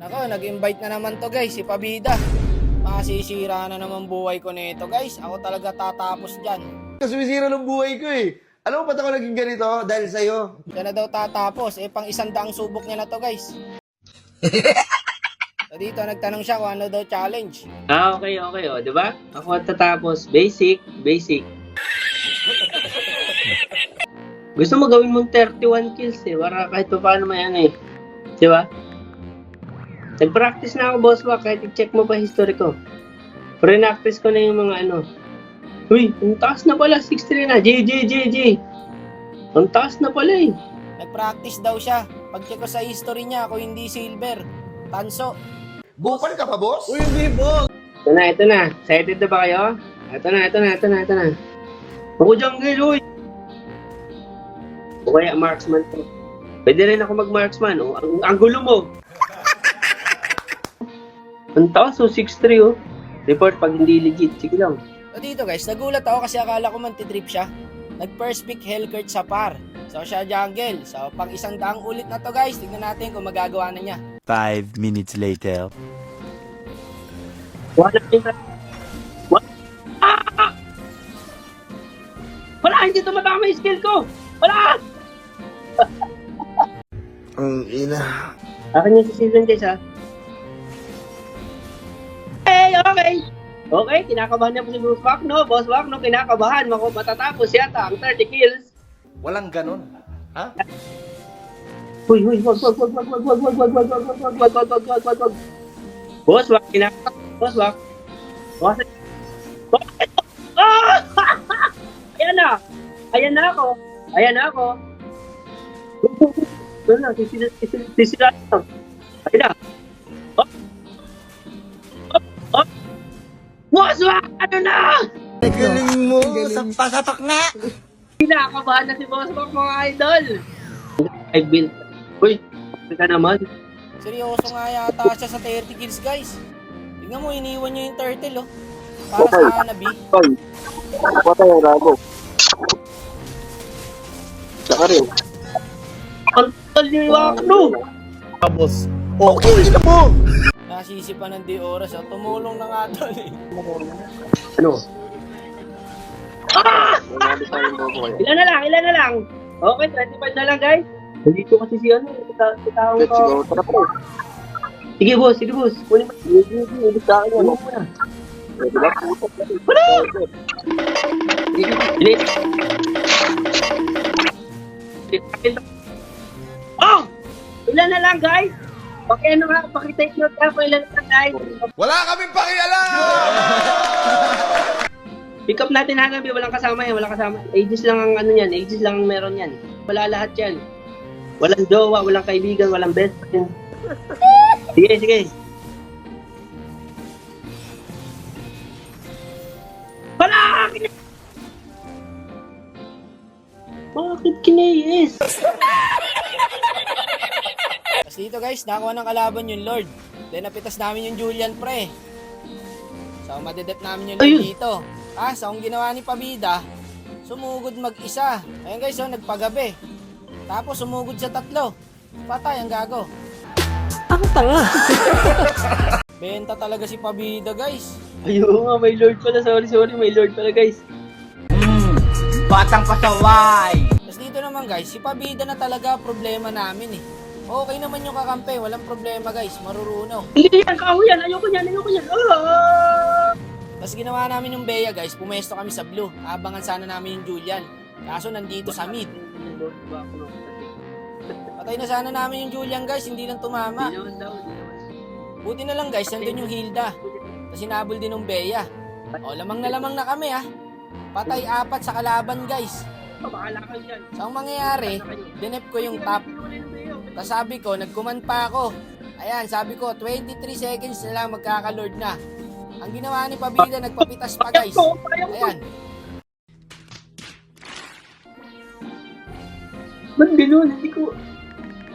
Nako, nag-invite na naman to guys, si Pabida. Masisira na naman buhay ko nito guys. Ako talaga tatapos dyan. Sumisira ng buhay ko eh. Alam mo ba't ako naging ganito? Dahil sa'yo. Siya na daw tatapos. Pang 100 subok niya na to guys. So dito, nagtanong siya kung ano daw challenge. Okay. O, di ba? Ako at tatapos. Basic. Gusto mo gawin mong 31 kills eh. Para kahit pa paano may ano eh. Di ba? Nag-practice na ako, boss ba? Kahit i-check mo pa history ko. Pre-practice ko na yung mga ano. Uy, ang taas na pala. 6-3 na. G. Ang taas na pala eh. Nag-practice daw siya. Pag-check ko sa history niya, ako hindi silver. Tanso. Bukal ka pa, boss? Uy, hindi bo. Ito na. Excited na ba kayo? Ito na. Ako jungle, uy! O kaya marksman to. Pwede rin ako mag-marksman. Oh. Ang gulo mo. Ang taas, 6-3 oh. Report pag hindi legit. Sige lang. So dito guys, nagulat ako kasi akala ko mantitrip siya. Nag-first pick Hellcurt sa par. So siya jungle. So pang 100 ulit na to guys. Tignan natin kung magagawa na niya. 5 minutes later. Wala Wala! Hindi tumatama yung skill ko! Wala! Ang ina. Akin yung season guys ha. Okay! Okay, kinakabahan niya po si Boss Wagno. Boss Wagno, kinakabahan. Matatapos yata ang 30 kills. Walang ganun. Ha? Huy, wag. Boss Wag, kinakabahan. Boss Wag. Ah! Ayan na ako. Ayan na, sisira na. Ayan na. Boss Wag, ano na? Galing mo. Sapak na. Kinakabahan na si Boss Wag, mga idol. I built. Uy, ka naman. Seryoso nga yata siya sa 30 kills guys. Tingnan mo, iniwan niya yung turtle oh. Para sa Hanabi. Patay ang rago. Saka rin. Ang tal niyo yung Wagno. Tapos, okay na mo. Nasisipan ng di oras oh. Tumulong na nga tol eh. Ano? Nanalo sa yung bobo kayo. Ilan na lang. Okay, 25 na lang guys. Nandito kasi si ano, si taong Let's go. Tara po. Sige boss. Kunin mo. Ibig sa akin yan. Kunin mo na. Pwede ba? Wala! Bilis. Oh! Ilan na lang guys. Pakitake note ka kung ilan na lang guys. Wala kaming pakialam! Pick up natin Hanabi, walang kasama yan, Ages lang ang ano yan, ages lang ang meron yan. Wala lahat yan. Walang jowa, walang kaibigan, walang best friend. Sige. Wala! Bakit kinayes? Tapos dito guys, nakakuha ng kalaban yung Lord. Then napitas namin yung Julian pre. So madedet namin yung Lord Ayun. dito. So ang ginawa ni Pabida, sumugod mag-isa. Ayun guys, so nagpagabi. Tapos sumugod sa 3. Patay ang gago. Ang tanga. Benta talaga si Pabida guys. Ayun nga, may Lord pala. Sorry, may Lord pala guys. Batang pasaway. Tapos dito naman guys, si Pabida na talaga problema namin eh. Okay naman yung kakampi, walang problema guys, maruruno. Hindi yan, kahuyan. Ayoko yan. Ah! Tapos ginawa namin yung Bea guys, pumesto kami sa blue. Abangan sana namin yung Julian. Kaso nandito sa mid. Patay na sana namin yung Julian guys, hindi lang tumama. Hindi naman daw. Buti na lang guys, nandun yung Hilda. Tapos hinabol din ng Bea. O, lamang na kami ah. Patay 4 sa kalaban guys. Bahala kayo dyan. So ang mangyayari, dinep ko yung top. Tapos sabi ko, nag-command pa ako. Ayan, sabi ko, 23 seconds na lang magkaka-lord na. Ang ginawa ni Pabida, nagpapitas pa guys. Ayan. Ba't ganun? Hindi ko...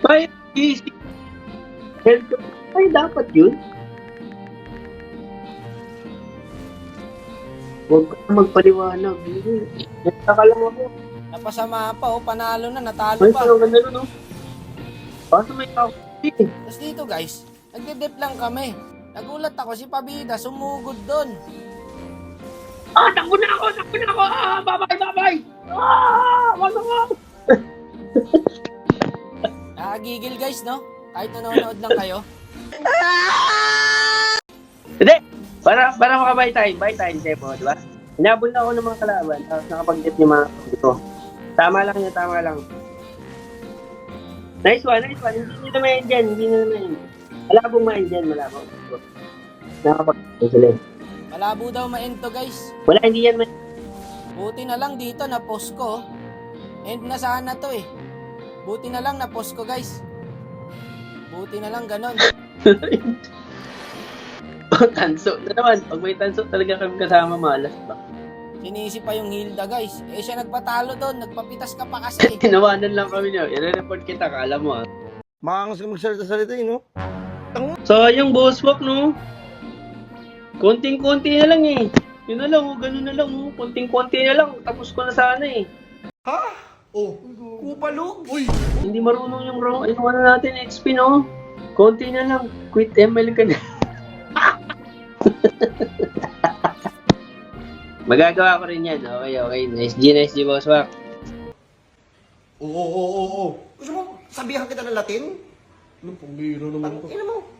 Ay, easy. Ay, dapat yun. Huwag ka magpaliwanag. Nagtaka lang ako. Napasama pa oh, panalo na, natalo Ay, pa. parang ganda nun, no? Paano may ako? Tapos dito guys, Nagde-dep lang kami. Nagulat ako si Pabida, sumugod doon. Takbo na ako! Bye-bye! Wag ako! Nakagigil guys, no? Kahit nanonood lang kayo. Hindi! Para makabay time, Sepo, di ba? Hinabol na ako ng mga kalaban, tapos nakapag-dip yung mga ito. Tama lang. Nice one. Hindi na main dyan. Malabong main dyan, malabo. Nakapag-dip sila. Malabo daw ma-end to guys. Wala, hindi yan main. Buti na lang dito na post ko. End na sana to eh. Buti na lang na post ko guys. Buti na lang ganon. Tanso na naman. Pag may tanso talaga kami kasama, malas ba? Sinisi pa yung Hilda guys. Eh siya nagpatalo doon. Nagpapitas ka pa kasi. Tinawanan lang kami niyo. I-report kita, kala mo ah. Makangas ka magsalita-salita no? So, yung boss walk, no? Konting-konti na lang eh. Yun na lang, ganun na lang. Konting-konti na lang. Tapos ko na sana eh. Oh, kupalo. Uy, Hindi marunong yung ano natin, XP, no? Konti na lang. Quit ML ka na. Magagawa ko rin yan. Okay. Nice G, boss walk. oo. Gusto mo sabihan kita ng Latin? Anong pambiro naman to? Ina mo.